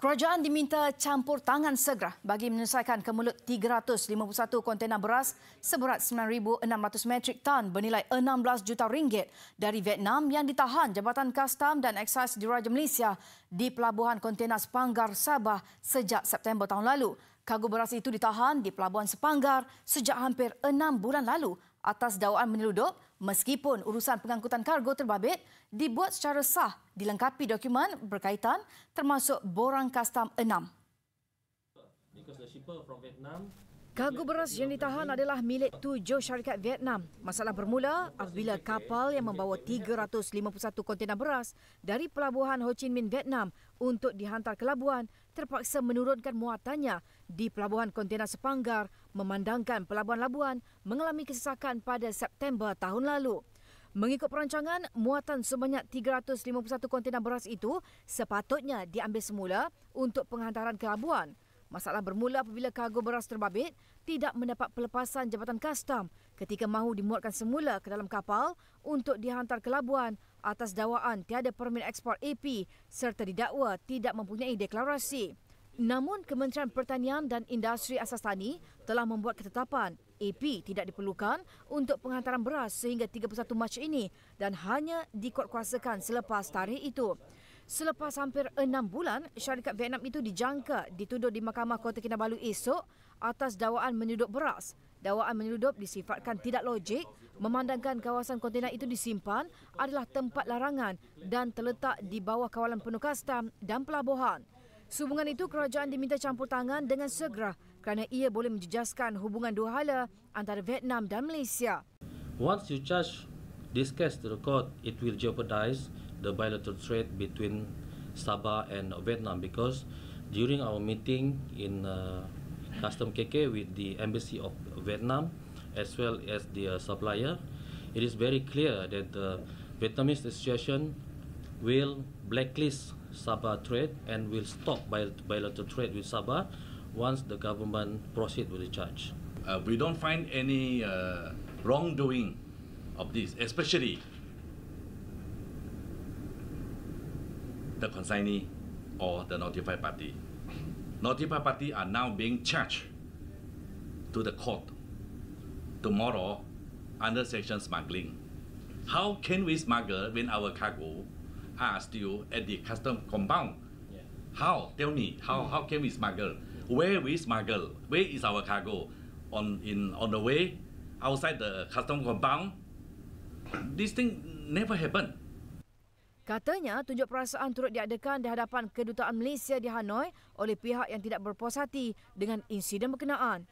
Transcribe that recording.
Kerajaan diminta campur tangan segera bagi menyelesaikan kemelut 351 kontena beras seberat 9,600 metrik tan bernilai 16 juta ringgit dari Vietnam yang ditahan Jabatan Kastam dan Eksais Diraja Malaysia di Pelabuhan Kontena Sepanggar, Sabah sejak September tahun lalu. Kargo beras itu ditahan di Pelabuhan Sepanggar sejak hampir 6 bulan lalu atas dakwaan menyeludup meskipun urusan pengangkutan kargo terbabit dibuat secara sah dilengkapi dokumen berkaitan termasuk borang kastam 6. Kargo beras yang ditahan adalah milik 7 syarikat Vietnam. Masalah bermula apabila kapal yang membawa 351 kontena beras dari Pelabuhan Ho Chi Minh, Vietnam untuk dihantar ke Labuan terpaksa menurunkan muatannya di Pelabuhan Kontena Sepanggar memandangkan Pelabuhan Labuan mengalami kesesakan pada September tahun lalu. Mengikut perancangan, muatan sebanyak 351 kontena beras itu sepatutnya diambil semula untuk penghantaran ke Labuan. Masalah bermula apabila kargo beras terbabit tidak mendapat pelepasan Jabatan Kastam ketika mahu dimuatkan semula ke dalam kapal untuk dihantar ke Labuan atas dakwaan tiada permit ekspor AP serta didakwa tidak mempunyai deklarasi. Namun, Kementerian Pertanian dan Industri Asas Tani telah membuat ketetapan AP tidak diperlukan untuk penghantaran beras sehingga 31 Mac ini dan hanya dikuatkuasakan selepas tarikh itu. Selepas hampir 6 bulan, syarikat Vietnam itu dijangka dituduh di Mahkamah Kota Kinabalu esok atas dakwaan menyeludup beras. Dakwaan menyeludup disifatkan tidak logik memandangkan kawasan kontena itu disimpan adalah tempat larangan dan terletak di bawah kawalan penuh kastam dan pelabuhan. Sehubungan itu, kerajaan diminta campur tangan dengan segera kerana ia boleh menjejaskan hubungan dua hala antara Vietnam dan Malaysia. Once you charge this case to the court, it will jeopardize the bilateral trade between Sabah and Vietnam because during our meeting in Custom KK with the Embassy of Vietnam as well as the supplier, it is very clear that the Vietnamese association will blacklist Sabah trade and will stop bilateral trade with Sabah once the government proceed with the charge. We don't find any wrongdoing of this, especially the consignee or the notified party. Notified party are now being charged to the court tomorrow under section smuggling. How can we smuggle when our cargo are still at the custom compound? How? Tell me, how can we smuggle? Where we smuggle? Where is our cargo? On the way outside the custom compound? This thing never happened. Katanya, tunjuk perasaan turut diadakan di hadapan Kedutaan Malaysia di Hanoi oleh pihak yang tidak berpuas hati dengan insiden berkenaan.